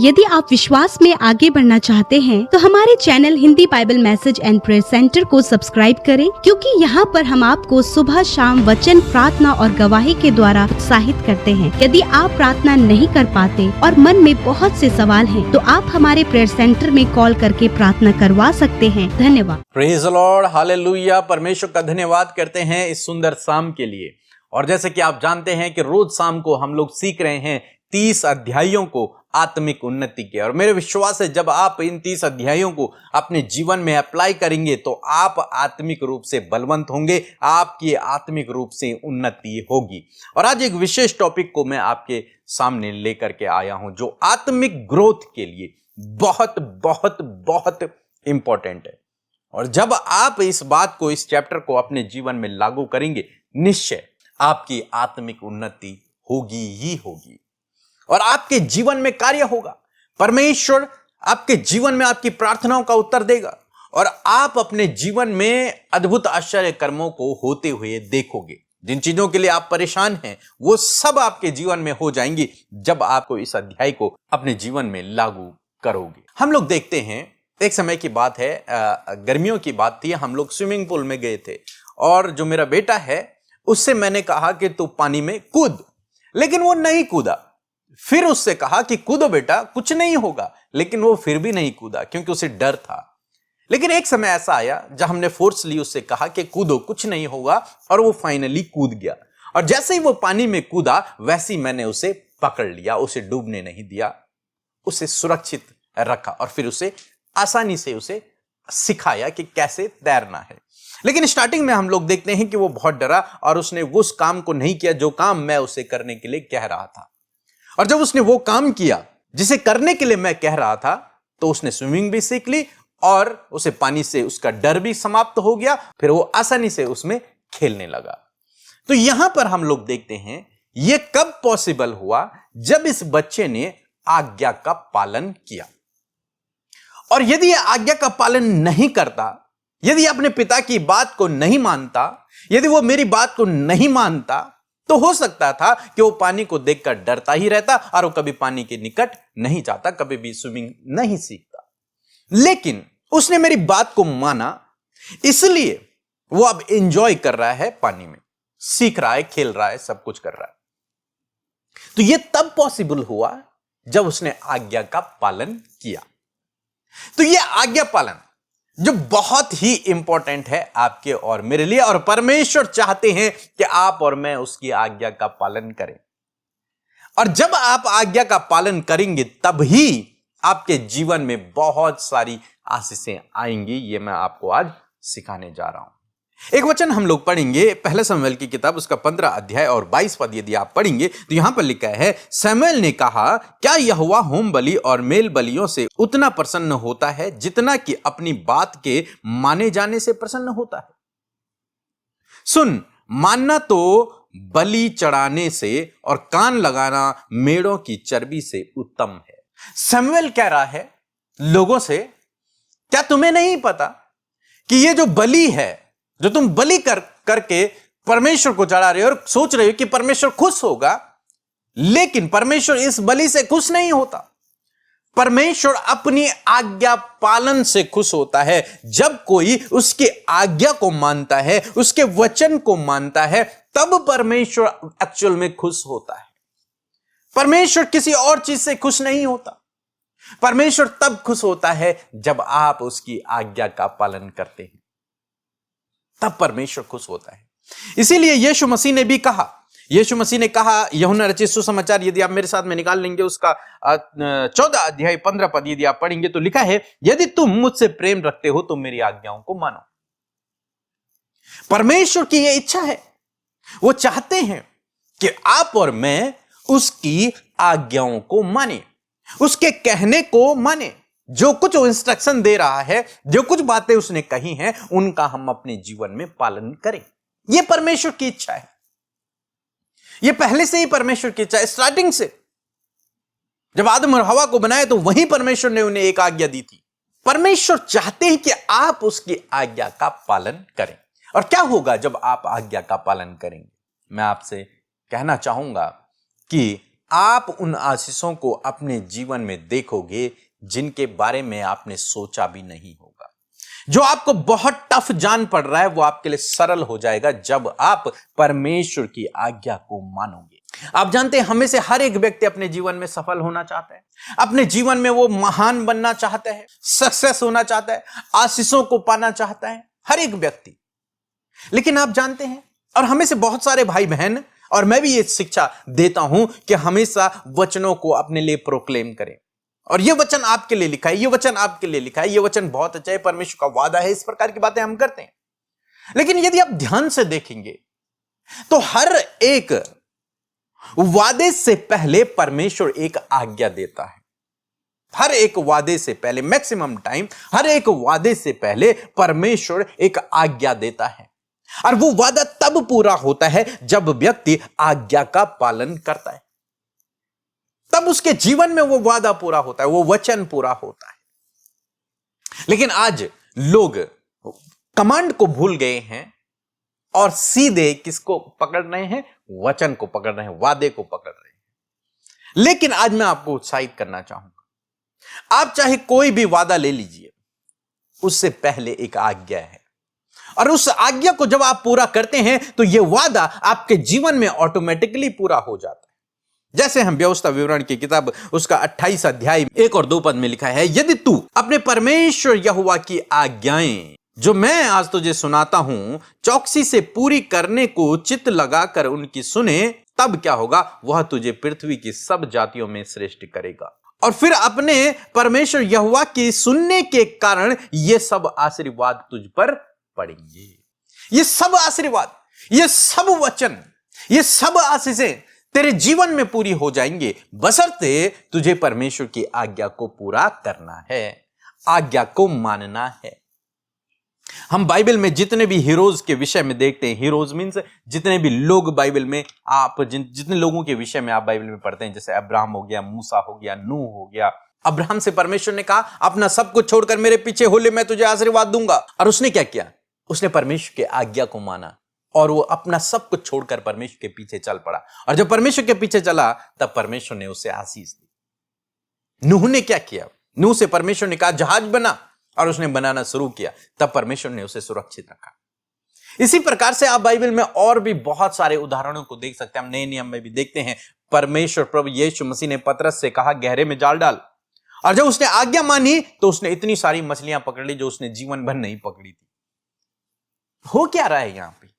यदि आप विश्वास में आगे बढ़ना चाहते हैं तो हमारे channel Hindi Bible message and prayer centre को सब्सक्राइब करें, क्योंकि यहाँ पर हम आपको सुबह शाम वचन, प्रार्थना और गवाही के द्वारा उत्साहित करते हैं। यदि आप प्रार्थना नहीं कर पाते और मन में बहुत से सवाल हैं, तो आप हमारे प्रेयर सेंटर में कॉल करके प्रार्थना करवा सकते हैं। धन्यवाद। Praise the Lord, hallelujah. परमेश्वर का धन्यवाद करते हैं इस सुंदर शाम के लिए। और जैसे कि आप जानते हैं कि रोज शाम को हम लोग सीख रहे हैं 30 अध्यायों को आत्मिक उन्नति के। और मेरे विश्वास है जब आप इन 30 अध्यायों को अपने जीवन में अप्लाई करेंगे तो आप आत्मिक रूप से बलवंत होंगे, आपकी आत्मिक रूप से उन्नति होगी। और आज एक विशेष टॉपिक को मैं आपके सामने लेकर के आया हूं जो आत्मिक ग्रोथ के लिए बहुत बहुत बहुत इंपॉर्टेंट है। और जब आप इस बात को, इस चैप्टर को अपने जीवन में लागू करेंगे, निश्चय आपकी आत्मिक उन्नति होगी ही होगी और आपके जीवन में कार्य होगा। परमेश्वर आपके जीवन में आपकी प्रार्थनाओं का उत्तर देगा और आप अपने जीवन में अद्भुत आश्चर्य कर्मों को होते हुए देखोगे। जिन चीजों के लिए आप परेशान हैं वो सब आपके जीवन में हो जाएंगी जब आपको इस अध्याय को अपने जीवन में लागू करोगे। हम लोग देखते हैं, एक समय की बात है, गर्मियों की बात थी, हम लोग स्विमिंग पूल में गए थे और जो मेरा बेटा है उससे मैंने कहा कि तू पानी में कूद, लेकिन वो नहीं कूदा। फिर उससे कहा कि कूदो बेटा, कुछ नहीं होगा, लेकिन वो फिर भी नहीं कूदा क्योंकि उसे डर था। लेकिन एक समय ऐसा आया जब हमने फोर्सली उससे कहा कि कूदो, कुछ नहीं होगा, और वो फाइनली कूद गया। और जैसे ही वो पानी में कूदा वैसे ही मैंने उसे पकड़ लिया, उसे डूबने नहीं दिया, उसे सुरक्षित रखा और फिर उसे आसानी से उसे सिखाया कि कैसे तैरना है। लेकिन स्टार्टिंग में हम लोग देखते हैं कि वो बहुत डरा और उसने उस काम को नहीं किया जो काम मैं उसे करने के लिए कह रहा था। और जब उसने वो काम किया जिसे करने के लिए मैं कह रहा था तो उसने स्विमिंग भी सीख ली और उसे पानी से उसका डर भी समाप्त हो गया। फिर वो आसानी से उसमें खेलने लगा। तो यहां पर हम लोग देखते हैं ये कब पॉसिबल हुआ, जब इस बच्चे ने आज्ञा का पालन किया। और यदि यह आज्ञा का पालन नहीं करता, यदि अपने पिता की बात को नहीं मानता, यदि वो मेरी बात को नहीं मानता, तो हो सकता था कि वो पानी को देखकर डरता ही रहता और वो कभी पानी के निकट नहीं जाता, कभी भी स्विमिंग नहीं सीखता। लेकिन उसने मेरी बात को माना, इसलिए वो अब एंजॉय कर रहा है, पानी में सीख रहा है, खेल रहा है, सब कुछ कर रहा है। तो ये तब पॉसिबल हुआ जब उसने आज्ञा का पालन किया। तो ये आज्ञा पालन जो बहुत ही इंपॉर्टेंट है आपके और मेरे लिए, और परमेश्वर चाहते हैं कि आप और मैं उसकी आज्ञा का पालन करें। और जब आप आज्ञा का पालन करेंगे तभी आपके जीवन में बहुत सारी आशीषें आएंगी। ये मैं आपको आज सिखाने जा रहा हूं। एक वचन हम लोग पढ़ेंगे, पहले शमूएल की किताब उसका 15 अध्याय और 22 पद यदि आप पढ़ेंगे तो यहां पर लिखा है, शमूएल ने कहा, क्या यहोवा होम बलि और मेल बलियों से उतना प्रसन्न होता है जितना कि अपनी बात के माने जाने से प्रसन्न होता है? सुन, मानना तो बलि चढ़ाने से और कान लगाना मेढ़ों की चर्बी से उत्तम है। शमूएल कह रहा है लोगों से, क्या तुम्हें नहीं पता कि ये जो बलि है, जो तुम बलि करके परमेश्वर को चढ़ा रहे हो और सोच रहे हो कि परमेश्वर खुश होगा, लेकिन परमेश्वर इस बलि से खुश नहीं होता। परमेश्वर अपनी आज्ञा पालन से खुश होता है। जब कोई उसकी आज्ञा को मानता है, उसके वचन को मानता है, तब परमेश्वर एक्चुअल में खुश होता है। परमेश्वर किसी और चीज से खुश नहीं होता। परमेश्वर तब खुश होता है जब आप उसकी आज्ञा का पालन करते हैं, तब परमेश्वर खुश होता है। इसीलिए यीशु मसीह ने भी कहा, यीशु मसीह ने कहा, यूहन्ना रचित सुसमाचार यदि आप मेरे साथ में निकाल लेंगे उसका 14 अध्याय 15 पद यदि आप पढ़ेंगे तो लिखा है, यदि तुम मुझसे प्रेम रखते हो तो मेरी आज्ञाओं को मानो। परमेश्वर की यह इच्छा है, वो चाहते हैं कि आप और मैं उसकी आज्ञाओं को माने, उसके कहने को माने। जो कुछ वो इंस्ट्रक्शन दे रहा है, जो कुछ बातें उसने कही हैं, उनका हम अपने जीवन में पालन करें। यह परमेश्वर की इच्छा है। यह पहले से ही परमेश्वर की इच्छा है। स्टार्टिंग से जब आदम और हवा को बनाया तो वहीं परमेश्वर ने उन्हें एक आज्ञा दी थी। परमेश्वर चाहते हैं कि आप उसकी आज्ञा का पालन करें। और क्या होगा जब आप आज्ञा का पालन करेंगे? मैं आपसे कहना चाहूंगा कि आप उन आशीषों को अपने जीवन में देखोगे जिनके बारे में आपने सोचा भी नहीं होगा। जो आपको बहुत टफ जान पड़ रहा है वो आपके लिए सरल हो जाएगा जब आप परमेश्वर की आज्ञा को मानोगे। आप जानते हैं, हमें से हर एक व्यक्ति अपने जीवन में सफल होना चाहता है, अपने जीवन में वो महान बनना चाहता है, सक्सेस होना चाहता है, आशीषों को पाना चाहता है, हर एक व्यक्ति। लेकिन आप जानते हैं, और हमें से बहुत सारे भाई बहन, और मैं भी ये शिक्षा देता हूं कि हमेशा वचनों को अपने लिए प्रोक्लेम करें। और ये वचन आपके लिए लिखा है, ये वचन आपके लिए लिखा है, ये वचन बहुत अच्छा है, परमेश्वर का वादा है, इस प्रकार की बातें हम करते हैं। लेकिन यदि आप ध्यान से देखेंगे तो हर एक वादे से पहले परमेश्वर एक आज्ञा देता है। हर एक वादे से पहले, मैक्सिमम टाइम हर एक वादे से पहले परमेश्वर एक आज्ञा देता है। और वो वादा तब पूरा होता है जब व्यक्ति आज्ञा का पालन करता है, तब उसके जीवन में वो वादा पूरा होता है, वो वचन पूरा होता है। लेकिन आज लोग कमांड को भूल गए हैं और सीधे किसको पकड़ रहे हैं? वचन को पकड़ रहे हैं, वादे को पकड़ रहे हैं। लेकिन आज मैं आपको उत्साहित करना चाहूंगा, आप चाहे कोई भी वादा ले लीजिए, उससे पहले एक आज्ञा है, और उस आज्ञा को जब आप पूरा करते हैं तो यह वादा आपके जीवन में ऑटोमेटिकली पूरा हो जाता है। जैसे हम व्यवस्था विवरण की किताब उसका 28 अध्याय 1 और 2 पद में लिखा है, यदि तू अपने परमेश्वर यहोवा की आज्ञाएं जो मैं आज तुझे सुनाता हूं चौकसी से पूरी करने को चित्त लगाकर उनकी सुने, तब क्या होगा? वह तुझे पृथ्वी की सब जातियों में श्रेष्ठ करेगा। और फिर अपने परमेश्वर यहोवा की सुनने के कारण ये सब आशीर्वाद तुझ पर पड़ेंगे। ये सब आशीर्वाद, ये सब वचन, ये सब आशीषें तेरे जीवन में पूरी हो जाएंगे, बशर्ते तुझे परमेश्वर की आज्ञा को पूरा करना है, आज्ञा को मानना है। हम बाइबल में जितने भी हीरोज के विषय में देखते हैं, हीरोज मीन्स जितने भी लोग बाइबल में, आप जितने लोगों के विषय में आप बाइबल में पढ़ते हैं, जैसे अब्राहम हो गया, मूसा हो गया, नूह हो गया। अब्राहम से परमेश्वर ने कहा अपना सब कुछ छोड़कर मेरे पीछे हो ले, मैं तुझे आशीर्वाद दूंगा। और उसने क्या किया? उसने परमेश्वर की आज्ञा को माना और वो अपना सब कुछ छोड़कर परमेश्वर के पीछे चल पड़ा। और जब परमेश्वर के पीछे चला तब परमेश्वर ने उसे आशीष दी। नूह ने क्या किया? नूह से परमेश्वर ने कहा जहाज बना, और उसने बनाना शुरू किया, तब परमेश्वर ने उसे सुरक्षित रखा। इसी प्रकार से आप बाइबल में और भी बहुत सारे उदाहरणों को देख सकते हैं। हम नए नियम में भी देखते हैं, परमेश्वर प्रभु यीशु मसीह ने पतरस से कहा गहरे में जाल डाल, और जब उसने आज्ञा मानी तो उसने इतनी सारी मछलियां पकड़ ली जो उसने जीवन भर नहीं पकड़ी थी। हो क्या रहा है यहां पे?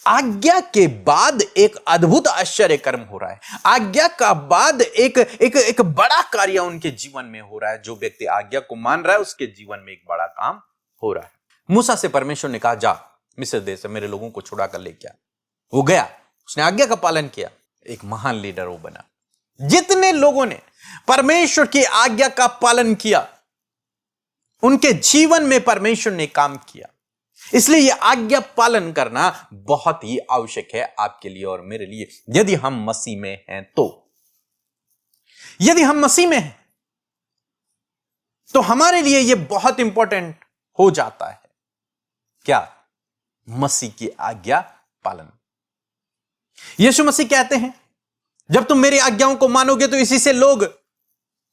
आज्ञा के बाद एक अद्भुत आश्चर्य कर्म हो रहा है। आज्ञा का बाद एक बड़ा कार्य उनके जीवन में हो रहा है। जो व्यक्ति आज्ञा को मान रहा है उसके जीवन में एक बड़ा काम हो रहा है। मूसा से परमेश्वर ने कहा जा मिस्र देश से मेरे लोगों को छुड़ा कर लेके आ। वो गया, उसने आज्ञा का पालन किया, एक महान लीडर वो बना। जितने लोगों ने परमेश्वर की आज्ञा का पालन किया उनके जीवन में परमेश्वर ने काम किया। इसलिए यह आज्ञा पालन करना बहुत ही आवश्यक है आपके लिए और मेरे लिए, यदि हम मसीह में हैं तो। यदि हम मसीह में हैं तो हमारे लिए यह बहुत इंपॉर्टेंट हो जाता है। क्या? मसीह की आज्ञा पालन। यीशु मसीह कहते हैं जब तुम मेरी आज्ञाओं को मानोगे तो इसी से लोग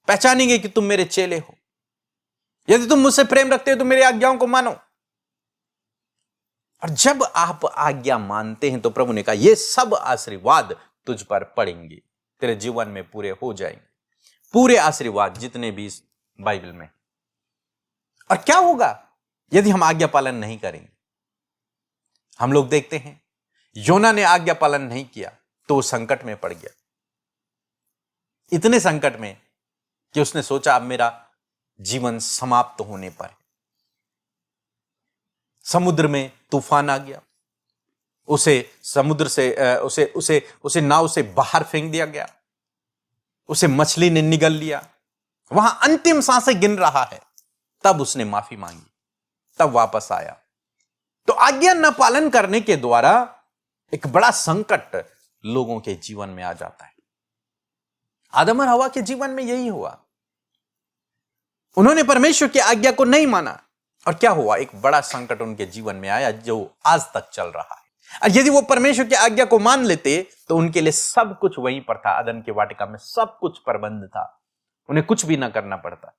पहचानेंगे कि तुम मेरे चेले हो। यदि तुम मुझसे प्रेम रखते हो तो मेरी आज्ञाओं को मानो। और जब आप आज्ञा मानते हैं तो प्रभु ने कहा ये सब आशीर्वाद तुझ पर पड़ेंगे, तेरे जीवन में पूरे हो जाएंगे, पूरे आशीर्वाद जितने भी इस बाइबल में। और क्या होगा यदि हम आज्ञा पालन नहीं करेंगे? हम लोग देखते हैं योना ने आज्ञा पालन नहीं किया तो वो संकट में पड़ गया, इतने संकट में कि उसने सोचा अब मेरा जीवन समाप्त होने पर है। समुद्र में तूफान आ गया, उसे समुद्र से उसे नाव से बाहर फेंक दिया गया, उसे मछली ने निगल लिया, वहां अंतिम सांसें गिन रहा है। तब उसने माफी मांगी, तब वापस आया। तो आज्ञा न पालन करने के द्वारा एक बड़ा संकट लोगों के जीवन में आ जाता है। आदम और हवा के जीवन में यही हुआ। उन्होंने परमेश्वर की आज्ञा को नहीं माना और क्या हुआ? एक बड़ा संकट उनके जीवन में आया जो आज तक चल रहा है। और यदि वो परमेश्वर की आज्ञा को मान लेते तो उनके लिए सब कुछ वहीं पर था, अदन की वाटिका में सब कुछ प्रबंध था, उन्हें कुछ भी ना करना पड़ता।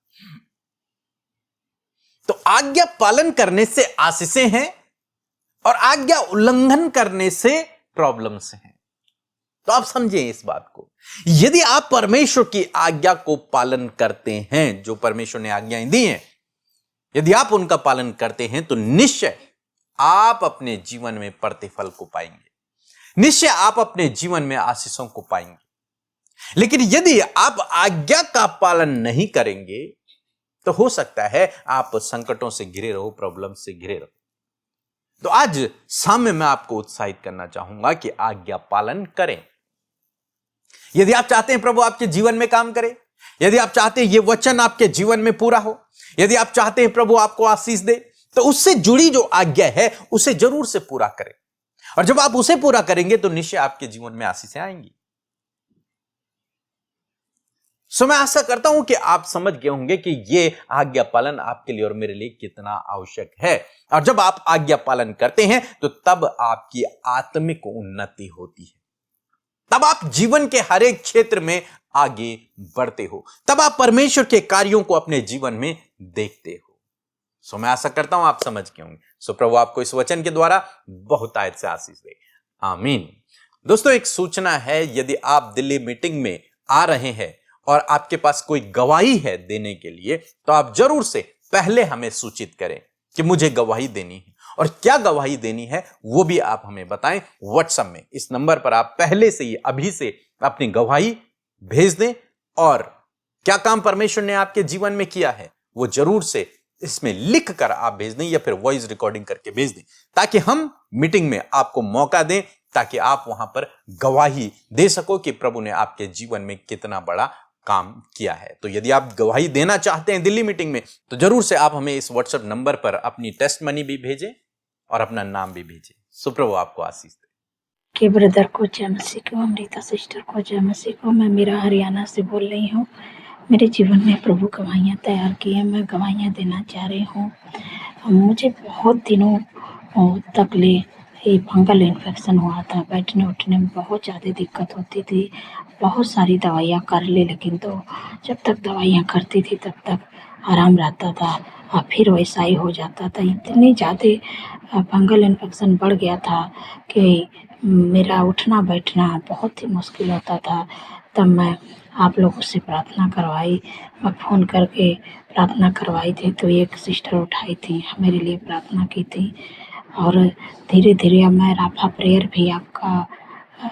तो आज्ञा पालन करने से आशीषें हैं और आज्ञा उल्लंघन करने से प्रॉब्लम्स हैं। तो आप समझें इस बात को। यदि आप परमेश्वर की आज्ञा को पालन करते हैं, जो परमेश्वर ने आज्ञाएं दी हैं, यदि आप उनका पालन करते हैं तो निश्चय आप अपने जीवन में प्रतिफल को पाएंगे, निश्चय आप अपने जीवन में आशीषों को पाएंगे। लेकिन यदि आप आज्ञा का पालन नहीं करेंगे तो हो सकता है आप संकटों से घिरे रहो, प्रॉब्लम से घिरे रहो। तो आज शाम में मैं आपको उत्साहित करना चाहूंगा कि आज्ञा पालन करें। यदि आप चाहते हैं प्रभु आपके जीवन में काम करे, यदि आप चाहते हैं ये वचन आपके जीवन में पूरा हो, यदि आप चाहते हैं प्रभु आपको आशीष दे, तो उससे जुड़ी जो आज्ञा है उसे जरूर से पूरा करें। और जब आप उसे पूरा करेंगे तो निश्चय आपके जीवन में आशीषें आएंगी। सो मैं आशा करता हूं कि आप समझ गए होंगे कि ये आज्ञा पालन आपके लिए और मेरे लिए कितना आवश्यक है। और जब आप आज्ञा पालन करते हैं तो तब आपकी आत्मिक उन्नति होती है, तब आप जीवन के हर एक क्षेत्र में आगे बढ़ते हो, तब आप परमेश्वर के कार्यों को अपने जीवन में देखते हो। सो मैं आशा करता हूं आप समझ गए होंगे। सो प्रभु आपको इस वचन के द्वारा बहुत आयत से आशीष दे, आमीन। दोस्तों एक सूचना है, यदि आप दिल्ली मीटिंग में आ रहे हैं और आपके पास कोई गवाही है देने के लिए, तो आप जरूर से पहले हमें सूचित करें कि मुझे गवाही देनी है। और क्या गवाही देनी है वो भी आप हमें बताएं व्हाट्सएप में। इस नंबर पर आप पहले से ही अभी से अपनी गवाही भेज दें और क्या काम परमेश्वर ने आपके जीवन में किया है वो जरूर से इसमें लिख कर आप भेज दें, या फिर वॉइस रिकॉर्डिंग करके भेज दें, ताकि हम मीटिंग में आपको मौका दें, ताकि आप वहां पर गवाही दे सको कि प्रभु ने आपके जीवन में कितना बड़ा काम किया है। तो यदि आप गवाही देना चाहते हैं दिल्ली मीटिंग में, तो जरूर से आप हमें इस व्हाट्सएप नंबर पर अपनी टेस्ट मनी भी भेजें और अपना नाम भी भेजें। सुप्रभु आपको आशीष दे। के ब्रदर को जय मसीह को, अमृता सिस्टर को जय मसीह को। मैं मीरा हरियाणा से बोल रही हूँ। मेरे जीवन में प्रभु गवाहियाँ तैयार की हैं, मैं गवाहियाँ देना चाह रही हूँ। मुझे बहुत दिनों तक ये फंगल इन्फेक्शन हुआ था, बैठने उठने में बहुत ज़्यादा दिक्कत होती थी। बहुत सारी दवाइयाँ कर ली, लेकिन तो जब तक दवाइयाँ करती थी तब तक आराम रहता था और फिर वैसा ही हो जाता था। इतनी ज़्यादा फंगल इन्फेक्शन बढ़ गया था कि मेरा उठना बैठना बहुत ही मुश्किल होता था। तब मैं आप लोगों से प्रार्थना करवाई, मैं फ़ोन करके प्रार्थना करवाई थी, तो एक सिस्टर उठाई थी, मेरे लिए प्रार्थना की थी। और धीरे धीरे अब मैं राफा प्रेयर भी आपका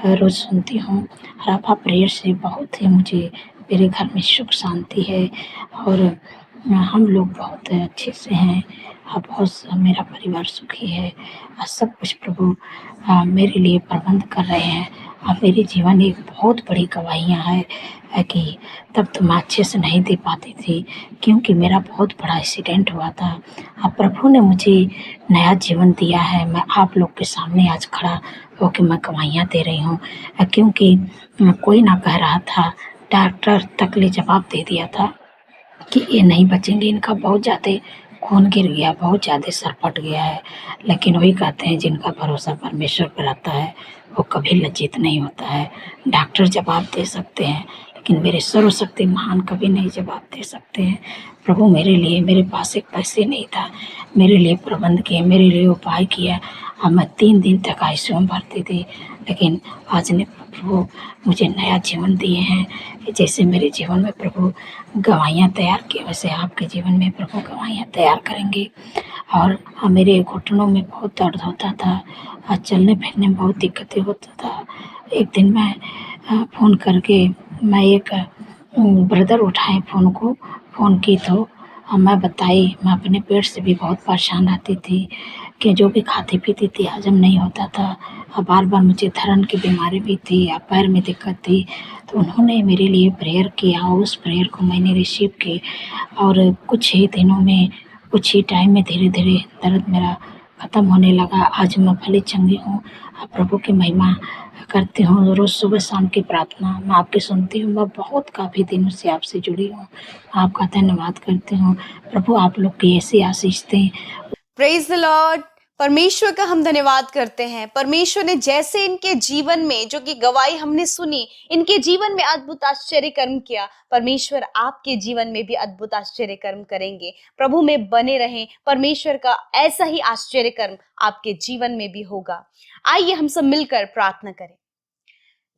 रोज़ सुनती हूँ। राफा प्रेयर से बहुत ही मुझे मेरे घर में सुख शांति है और हम लोग बहुत अच्छे से हैं और बहुत मेरा परिवार सुखी है और सब कुछ प्रभु मेरे लिए प्रबंध कर रहे हैं। और मेरे जीवन एक बहुत बड़ी गवाहियाँ है कि तब तो मैं अच्छे से नहीं दे पाती थी, क्योंकि मेरा बहुत बड़ा एक्सीडेंट हुआ था। अब प्रभु ने मुझे नया जीवन दिया है। मैं आप लोग के सामने आज खड़ा होकर मैं गवाहियाँ दे रही हूँ, क्योंकि कोई ना कह रहा था, डॉक्टर तक ले जवाब दे दिया था कि ये नहीं बचेंगे, इनका बहुत ज़्यादा खून गिर गया, बहुत ज़्यादा सर फट गया है। लेकिन वही कहते हैं जिनका भरोसा परमेश्वर पर रहता है वो कभी लज्जित नहीं होता है। डॉक्टर जवाब दे सकते हैं, लेकिन मेरे सर्वशक्ति महान कभी नहीं जवाब दे सकते हैं। प्रभु मेरे लिए, मेरे पास एक पैसे नहीं था, मेरे लिए प्रबंध किए, मेरे लिए उपाय किया। और मैं 3 दिन तक आईसीयू में भर्ती थी, लेकिन आज ने प्रभु मुझे नया जीवन दिए हैं। जैसे मेरे जीवन में प्रभु गवाहियाँ तैयार किए, वैसे आपके जीवन में प्रभु गवाहियाँ तैयार करेंगे। और मेरे घुटनों में बहुत दर्द होता था और चलने फिरने में बहुत दिक्कतें होता था। एक दिन मैं फ़ोन करके मैं एक ब्रदर उठाए फ़ोन की तो मैं बताई, मैं अपने पेट से भी बहुत परेशान रहती थी कि जो भी खाती पीती थी हजम नहीं होता था और बार बार मुझे धड़न की बीमारी भी थी और पैर में दिक्कत थी। तो उन्होंने मेरे लिए प्रेयर किया और उस प्रेयर को मैंने रिसीव की और कुछ ही दिनों में, कुछ ही टाइम में धीरे धीरे दर्द मेरा ख़त्म होने लगा। आज मैं भली चंगी हूँ और प्रभु की महिमा करती हूँ। रोज़ सुबह शाम की प्रार्थना मैं आपकी सुनती हूँ। मैं बहुत काफ़ी दिनों से आपसे जुड़ी हूँ, आपका धन्यवाद करती हूँ। प्रभु आप लोग की ऐसी आशीष दें। Praise the Lord. परमेश्वर का हम धन्यवाद करते हैं। परमेश्वर ने जैसे इनके जीवन में जो कि गवाही हमने सुनी, इनके जीवन में अद्भुत आश्चर्य कर्म किया, परमेश्वर आपके जीवन में भी अद्भुत आश्चर्य कर्म करेंगे। प्रभु में बने रहें, परमेश्वर का ऐसा ही आश्चर्य कर्म आपके जीवन में भी होगा। आइए हम सब मिलकर प्रार्थना करें।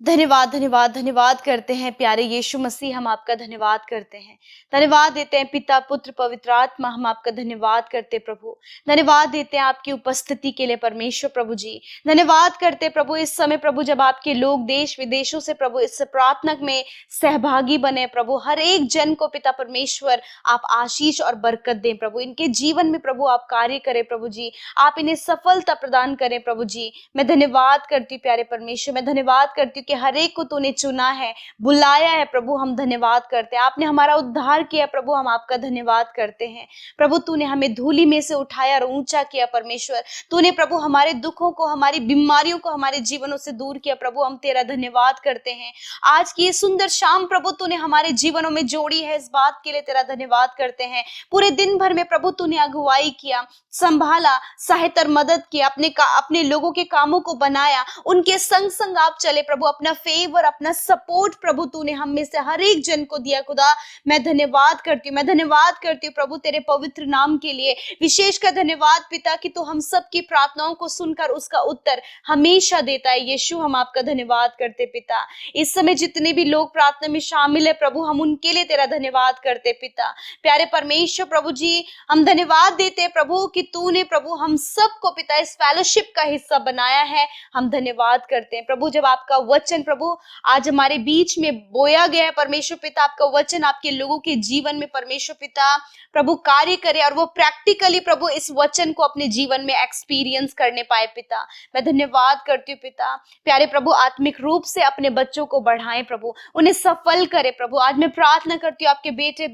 धन्यवाद धन्यवाद धन्यवाद करते हैं प्यारे यीशु मसीह, हम आपका धन्यवाद करते हैं। धन्यवाद देते हैं पिता पुत्र पवित्र आत्मा, हम आपका धन्यवाद करते प्रभु। धन्यवाद देते हैं आपकी उपस्थिति के लिए परमेश्वर प्रभु जी। धन्यवाद करते प्रभु इस समय प्रभु जब आपके लोग देश विदेशों से प्रभु इस प्रार्थना में सहभागी बने प्रभु, हर एक जन को पिता परमेश्वर आप आशीष और बरकत दें प्रभु। इनके जीवन में प्रभु आप कार्य करें प्रभु जी, आप इन्हें सफलता प्रदान करें प्रभु जी। मैं धन्यवाद करती हूँ प्यारे परमेश्वर, मैं धन्यवाद करती हूँ कि हर एक को तूने चुना है, बुलाया है प्रभु। हम धन्यवाद करते हैं, आपने हमारा उद्धार किया प्रभु, हम आपका धन्यवाद करते हैं प्रभु। तूने हमें धूली में से उठाया और ऊंचा किया परमेश्वर। तूने प्रभु हमारे दुखों को, हमारी बीमारियों को हमारे जीवनों से दूर किया प्रभु, हम तेरा धन्यवाद करते हैं। आज की ये सुंदर शाम प्रभु तूने हमारे जीवनों में जोड़ी है, इस बात के लिए तेरा धन्यवाद करते हैं। पूरे दिन भर में प्रभु तूने अगुवाई किया, संभाला, सहायता और मदद किया, अपने लोगों के कामों को बनाया, उनके संग संग आप चले प्रभु। अपना फेवर, अपना सपोर्ट प्रभु तूने हम में से हर एक जन को दिया खुदा। मैं धन्यवाद करती हूँ, मैं धन्यवाद करती हूँ प्रभु तेरे पवित्र नाम के लिए। विशेष का धन्यवाद पिता कि तू हम सब की प्रार्थनाओं को सुनकर उसका उत्तर हमेशा देता है। यीशु हम आपका धन्यवाद करते पिता। इस समय जितने भी लोग प्रार्थना में शामिल है प्रभु, हम उनके लिए तेरा धन्यवाद करते पिता। प्यारे परमेश्वर प्रभु जी, हम धन्यवाद देते प्रभु कि तूने प्रभु हम सबको पिता इस फेलोशिप का हिस्सा बनाया है। हम धन्यवाद करते हैं प्रभु, जब आपका वचन प्रभु आज हमारे बीच में बोया गया है परमेश्वर पिता, आपका वचन आपके लोगों के जीवन में परमेश्वर पिता प्रभु कार्य करे और वो प्रैक्टिकली प्रभु इस वचन को अपने जीवन में एक्सपीरियंस करने पाए पिता। मैं धन्यवाद करती हूँ पिता। प्यारे प्रभु आत्मिक रूप से अपने बच्चों को बढ़ाएं प्रभु, उन्हें सफल करे प्रभु। आज मैं प्रार्थना करती हूँ आपके बेटे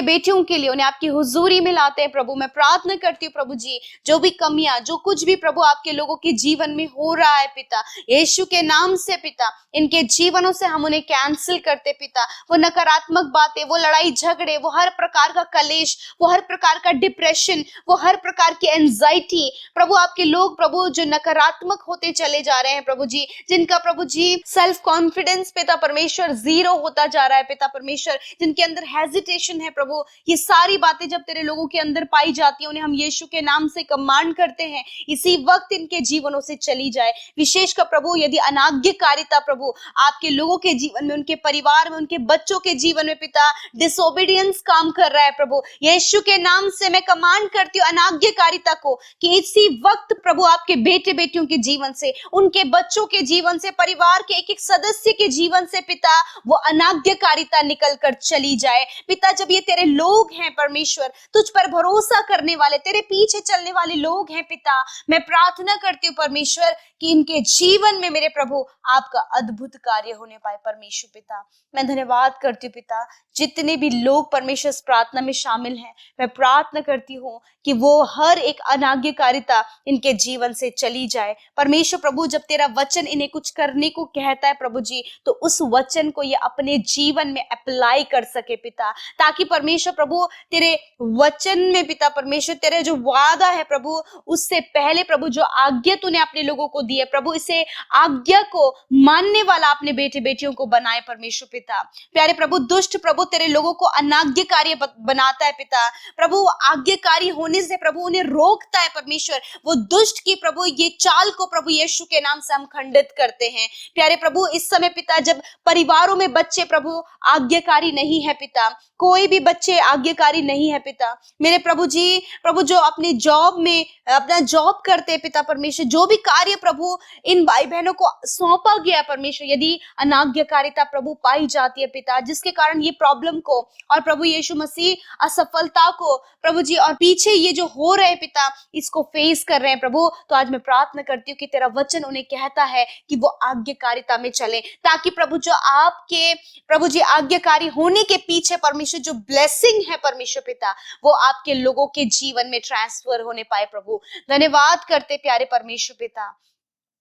बेटियों के लिए, उन्हें आपकी हुजूरी में लाते हैं प्रभु। मैं प्रार्थना करती हूँ प्रभु जी, जो भी कमियां, जो कुछ भी प्रभु आपके लोगों के जीवन में हो रहा है पिता, यीशु के नाम से पिता इनके जीवनों से हम उन्हें कैंसिल करते पिता। वो नकारात्मक बातें, वो लड़ाई झगड़े, वो हर प्रकार का कलेश, वो हर प्रकार का डिप्रेशन, वो हर प्रकार की एंजाइटी प्रभु आपके लोग प्रभु जो नकारात्मक होते चले जा रहे हैं प्रभु जी, जिनका प्रभु जी सेल्फ कॉन्फिडेंस पिता परमेश्वर जीरो होता जा रहा है पिता परमेश्वर, जिनके अंदर हेजिटेशन है प्रभु, ये सारी बातें जब तेरे लोगों के अंदर पाई जाती है, उन्हें हम यीशु के नाम से कमांड करते हैं इसी वक्त इनके जीवनों से चली जाए। विशेष का प्रभु यदि अनाज्ञाकारिता प्रभु आपके लोगों के जीवन में, उनके परिवार में, उनके बच्चों के जीवन में पिता डिसोबीडियंस काम कर रहा है प्रभु, यीशु के नाम से मैं कमांड करती हूँ अनाज्ञाकारिता को कि इसी वक्त प्रभु आपके बेटे बेटियों के जीवन से, उनके बच्चों के जीवन से, परिवार के एक एक सदस्य के जीवन से पिता वो अनाज्ञाकारिता निकल कर चली जाए पिता। जब ये तेरे लोग हैं परमेश्वर, तुझ पर भरोसा करने वाले, तेरे पीछे चलने वाले लोग हैं पिता, मैं प्रार्थना करती हूँ परमेश्वर कि इनके जीवन में मेरे प्रभु आपका अद्भुत कार्य होने पाए परमेश्वर पिता। मैं धन्यवाद करती हूँ पिता, जितने भी लोग परमेश्वर इस प्रार्थना में शामिल हैं, मैं प्रार्थना करती हूँ कि वो हर एक अनाज्ञाकारिता इनके जीवन से चली जाए परमेश्वर प्रभु। जब तेरा वचन इन्हें कुछ करने को कहता है प्रभु जी, तो उस वचन को ये अपने जीवन में अप्लाई कर सके पिता, ताकि परमेश्वर प्रभु तेरे वचन में पिता परमेश्वर तेरे जो वादा है प्रभु, उससे पहले प्रभु जो आज्ञा तूने अपने लोगों को दी है प्रभु, इसे आज्ञा को मानने वाला अपने बेटे बेटियों को बनाए परमेश्वर पिता। प्यारे प्रभु दुष्ट प्रभु तेरे लोगों को अनाज्ञाकारी बनाता है पिता प्रभु, आज्ञाकारी होने से प्रभु उन्हें रोकता है परमेश्वर। वो दुष्ट की प्रभु ये चाल को प्रभु यीशु के नाम से हम खंडित करते हैं प्यारे प्रभु। इस समय पिता जब परिवारों में बच्चे प्रभु आज्ञाकारी नहीं है पिता, कोई भी बच्चे आज्ञाकारी नहीं है पिता मेरे प्रभु जी, प्रभु जो अपने जॉब में अपना जॉब करते हैं पिता परमेश्वर, जो भी कार्य प्रभु इन भाई बहनों को सौंपा गया परमेश्वर, यदि अनाज्ञाकारिता प्रभु पाई जाती है पिता, जिसके कारण ये प्रॉब्लम को और प्रभु यीशु मसीह असफलता को प्रभु जी और पीछे ये जो हो रहे हैं पिता इसको फेस कर रहे हैं प्रभु, तो आज मैं प्रार्थना करती हूँ कि तेरा वचन उन्हें कहता है कि वो आज्ञाकारिता में चले, ताकि प्रभु जो आपके प्रभु जी आज्ञाकारी होने के पीछे परमेश्वर जो ब्लेसिंग है परमेश्वर पिता, वो आपके लोगों के जीवन में ट्रांसफर होने पाए प्रभु। धन्यवाद करते प्यारे परमेश्वर पिता,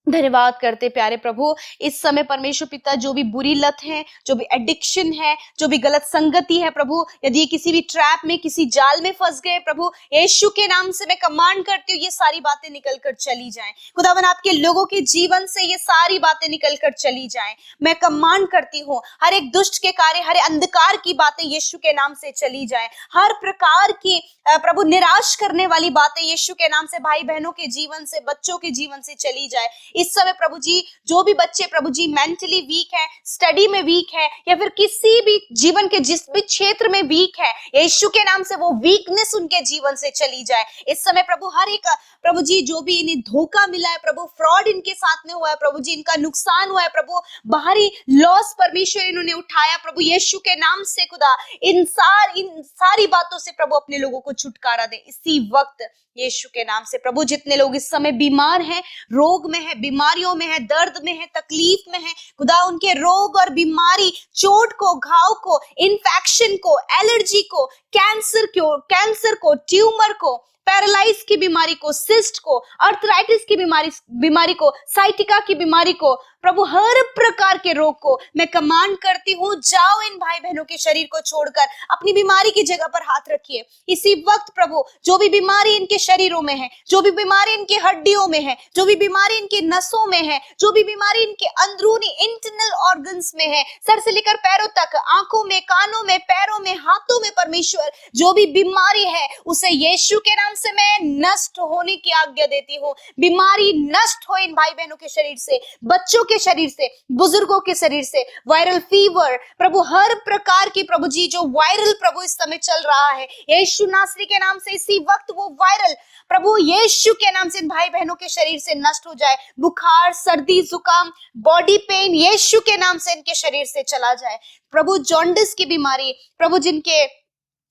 धन्यवाद करते प्यारे प्रभु। इस समय परमेश्वर पिता जो भी बुरी लत है, जो भी एडिक्शन है, जो भी गलत संगति है प्रभु, यदि ये किसी भी ट्रैप में, किसी जाल में फंस गए प्रभु, यीशु के नाम से मैं कमांड करती हूँ ये सारी बातें निकल कर चली जाएं। खुदावन आपके लोगों के जीवन से ये सारी बातें निकल कर चली जाएं। मैं कमांड करती हूँ हर एक दुष्ट के कार्य, हर अंधकार की बातें यीशु के नाम से चली जाएं। हर प्रकार की प्रभु निराश करने वाली बातें यीशु के नाम से भाई बहनों के जीवन से, बच्चों के जीवन से चली जाए। इस समय प्रभु जी जो भी बच्चे प्रभु जी मेंटली वीक है, स्टडी में वीक है, या फिर किसी भी जीवन के जिस भी क्षेत्र में वीक है, यीशु के नाम से वो वीकनेस उनके जीवन से चली जाए। इस समय प्रभु हर एक प्रभु जी जो भी इन्हें धोखा मिला है प्रभु, फ्रॉड इनके साथ में हुआ है प्रभु जी, इनका नुकसान हुआ है प्रभु, बाहरी लॉस परमेश्वर इन्होंने उठाया प्रभु, यीशु के नाम से खुदा इन सारी बातों से प्रभु अपने लोगों को छुटकारा दे इसी वक्त यीशु के नाम से। प्रभु जितने लोग इस समय बीमार हैं, रोग में है, बीमारियों में है, दर्द में है, तकलीफ में है, खुदा उनके रोग और बीमारी, चोट को, घाव को, इन्फेक्शन को, एलर्जी को, कैंसर को, ट्यूमर को, पैरालाइज की बीमारी को, सिस्ट को, अर्थराइटिस की बीमारी को, साइटिका की बीमारी को, प्रभु हर प्रकार के रोग को मैं कमांड करती हूँ, जाओ इन भाई बहनों के शरीर को छोड़कर अपनी बीमारी की जगह पर हाथ रखिए इसी वक्त। प्रभु जो भी बीमारी इनके शरीरों में है, जो भी बीमारी इनकी हड्डियों में है, जो भी बीमारी इनकी नसों में है, जो भी बीमारी इनके अंदरूनी इंटरनल ऑर्गन्स में है, सर से लेकर पैरों तक, आंखों में, कानों में, पैरों में, हाथों में, परमेश्वर जो भी बीमारी है उसे यीशु के नाम से मैं नष्ट होने की आज्ञा देती हूँ। बीमारी नष्ट हो इन भाई बहनों के शरीर से, बच्चों के शरीर से, बुजुर्गों के शरीर से। वायरल फीवर प्रभु हर प्रकार की प्रभु जी जो वायरल प्रभु इस समय चल रहा है, यीशु नासरी के नाम से इसी वक्त वो वायरल प्रभु यीशु के नाम से इन भाई बहनों के शरीर से नष्ट हो जाए। बुखार, सर्दी, जुकाम, बॉडी पेन यीशु के नाम से इनके शरीर से चला जाए। प्रभु जॉन्डिस की बीमारी प्रभु जिनके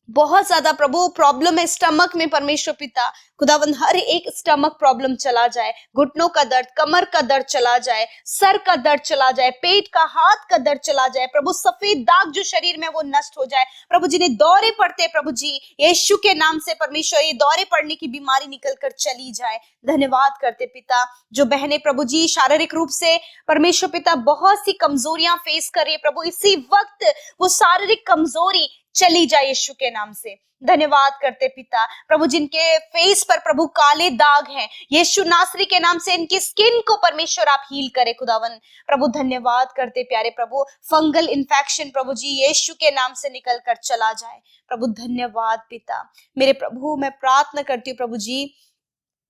बहुत ज्यादा प्रभु प्रॉब्लम है स्टमक में, परमेश्वर पिता खुदावंद हर एक स्टमक प्रॉब्लम चला जाए, घुटनों का दर्द, कमर का दर्द चला जाए, सर का दर्द चला जाए, पेट का, हाथ का दर्द चला जाए प्रभु, सफेद दाग जो शरीर में वो नष्ट हो जाए प्रभु। जिन्हें दौरे पड़ते प्रभु जी यीशु के नाम से परमेश्वर ये दौरे पड़ने की बीमारी निकल कर चली जाए। धन्यवाद करते पिता। जो बहनें प्रभु जी शारीरिक रूप से परमेश्वर पिता बहुत सी कमजोरियां फेस कर रही है प्रभु, इसी वक्त वो शारीरिक कमजोरी चली जाए यीशु के नाम से। धन्यवाद करते पिता प्रभु जिनके फेस पर प्रभु काले दाग हैं, यीशु नासरी के नाम से इनकी स्किन को परमेश्वर आप हील करे खुदावन प्रभु। धन्यवाद करते प्यारे प्रभु, फंगल इन्फेक्शन प्रभु जी यीशु के नाम से निकल कर चला जाए प्रभु। धन्यवाद पिता। मेरे प्रभु मैं प्रार्थना करती हूँ प्रभु जी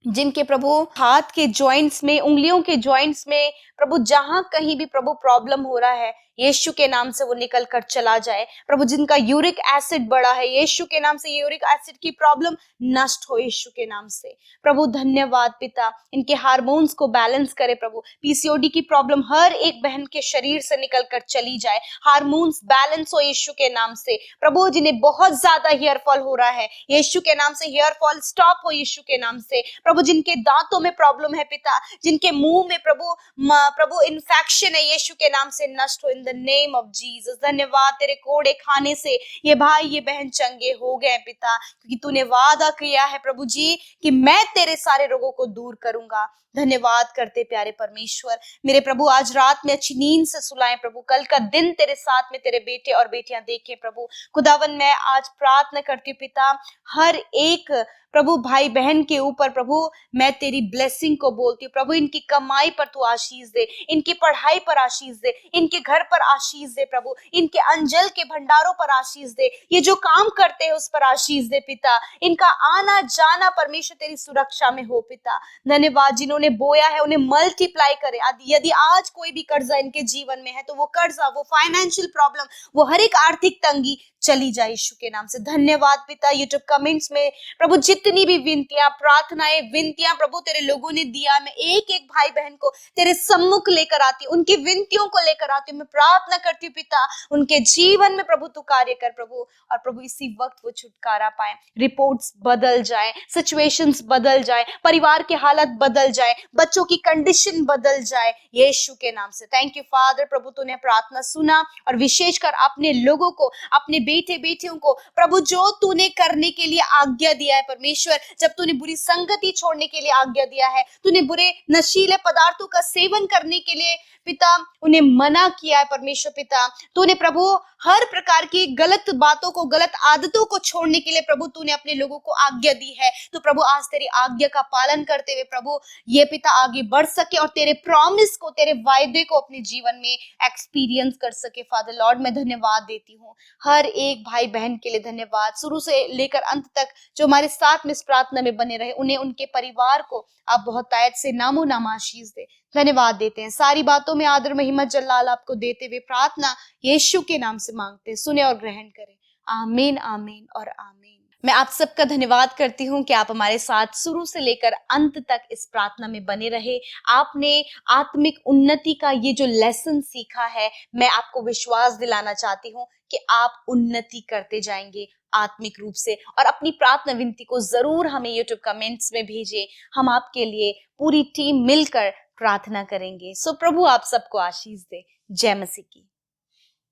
जिनके प्रभु हाथ के जॉइंट्स में, उंगलियों के जॉइंट्स में प्रभु जहां कहीं भी प्रभु प्रॉब्लम हो रहा है यीशु के नाम से वो निकल कर चला जाए प्रभु। जिनका यूरिक एसिड बढ़ा है यीशु के नाम से यूरिक एसिड की प्रॉब्लम नष्ट हो यीशु के नाम से प्रभु। धन्यवाद पिता। इनके हार्मोन्स को बैलेंस करे प्रभु, पीसीओडी की प्रॉब्लम हर एक बहन के शरीर से निकल कर चली जाए, हार्मोन्स बैलेंस हो यीशु के नाम से प्रभु। जिन्हें बहुत ज्यादा हेयर फॉल हो रहा है यीशु के नाम से हेयर फॉल स्टॉप हो यीशु के नाम से प्रभु। जिनके दांतों में प्रॉब्लम है पिता, जिनके मुंह में प्रभु इन्फेक्शन है यीशु के नाम से नष्ट हो in the name of Jesus. धन्यवाद तेरे कोड़े खाने से ये भाई ये बहन चंगे हो गए पिता, क्योंकि तूने वादा किया है प्रभु जी कि मैं तेरे सारे रोगों को दूर करूंगा। धन्यवाद करते प्यारे परमेश्वर। मेरे प्रभु आज रात में अच्छी नींद से सुलाएं प्रभु, कल का दिन तेरे साथ में तेरे बेटे और बेटियां देखें प्रभु। खुदावन मैं आज प्रार्थना करती हूँ पिता हर एक प्रभु भाई बहन के ऊपर प्रभु मैं तेरी ब्लेसिंग को बोलती हूँ प्रभु। इनकी कमाई पर तू आशीष दे, इनकी पढ़ाई पर आशीष दे, इनके घर पर आशीष दे प्रभु, इनके अंजल के भंडारों पर आशीष दे, ये जो काम करते हैं उस पर आशीष दे पिता। इनका आना जाना परमेश्वर तेरी सुरक्षा में हो पिता। धन्यवाद। जिन्होंने बोया है उन्हें मल्टीप्लाई करे। यदि आज कोई भी कर्जा इनके जीवन में है तो वो कर्जा, वो फाइनेंशियल प्रॉब्लम, वो हर एक आर्थिक तंगी चली जाए यीशु के नाम से। धन्यवाद पिता। यूट्यूब कमेंट्स में प्रभु जितनी भी विनतियां, प्रार्थनाएं, विनतियां प्रभु तेरे लोगों ने दिया, मैं एक एक भाई बहन को तेरे सम्मुख लेकर आती हूँ, उनकी विनतियों को लेकर आती हूँ। मैं प्रार्थना करती हूँ पिता, उनके जीवन में प्रभु तू कार्य कर प्रभु, और प्रभु इसी वक्त वो छुटकारा पाए, रिपोर्ट्स बदल जाए, सिचुएशंस बदल जाए, परिवार के हालत बदल जाए, बच्चों की कंडीशन बदल जाए यीशु के नाम से। थैंक यू फादर, प्रभु तूने प्रार्थना सुना, और विशेषकर अपने लोगों को, अपने बेटे बेटियों को प्रभु जो तूने करने के लिए आज्ञा दिया है परमेश्वर, जब तूने बुरी संगति छोड़ने के लिए आज्ञा दिया है, तूने बुरे नशीले पदार्थों का सेवन करने के लिए पिता उन्हें मना किया है परमेश्वर पिता, तूने प्रभु हर प्रकार की गलत बातों को, गलत आदतों को छोड़ने के लिए प्रभु तूने अपने लोगों को आज्ञा दी है। तो प्रभु आज तेरी आज्ञा का पालन करते हुए प्रभु ये पिता आगे बढ़ सके और तेरे प्रॉमिस को, तेरे वायदे को अपने जीवन में एक्सपीरियंस कर सके। फादर लॉर्ड मैं धन्यवाद देती हूँ हर एक भाई बहन के लिए, धन्यवाद शुरू से लेकर अंत तक जो हमारे साथ में इस प्रार्थना में बने रहे, उन्हें, उनके परिवार को आप बहुत तायत से नामो नाम आशीष दे। धन्यवाद देते हैं, सारी बातों में आदर महिमा जलाल आपको देते हुए प्रार्थना यीशु के नाम से मांगते हैं, सुने और ग्रहण करें। आमीन आमीन और आमीन। मैं आप सबका धन्यवाद करती हूँ कि आप हमारे साथ शुरू से लेकर अंत तक इस प्रार्थना में बने रहे। आपने आत्मिक उन्नति का ये जो लेसन सीखा है, मैं आपको विश्वास दिलाना चाहती हूँ कि आप उन्नति करते जाएंगे आत्मिक रूप से। और अपनी प्रार्थना विनती को जरूर हमें यूट्यूब कमेंट्स में भेजें, हम आपके लिए पूरी टीम मिलकर प्रार्थना करेंगे। सो प्रभु आप सबको आशीष दे। जय मसीह की।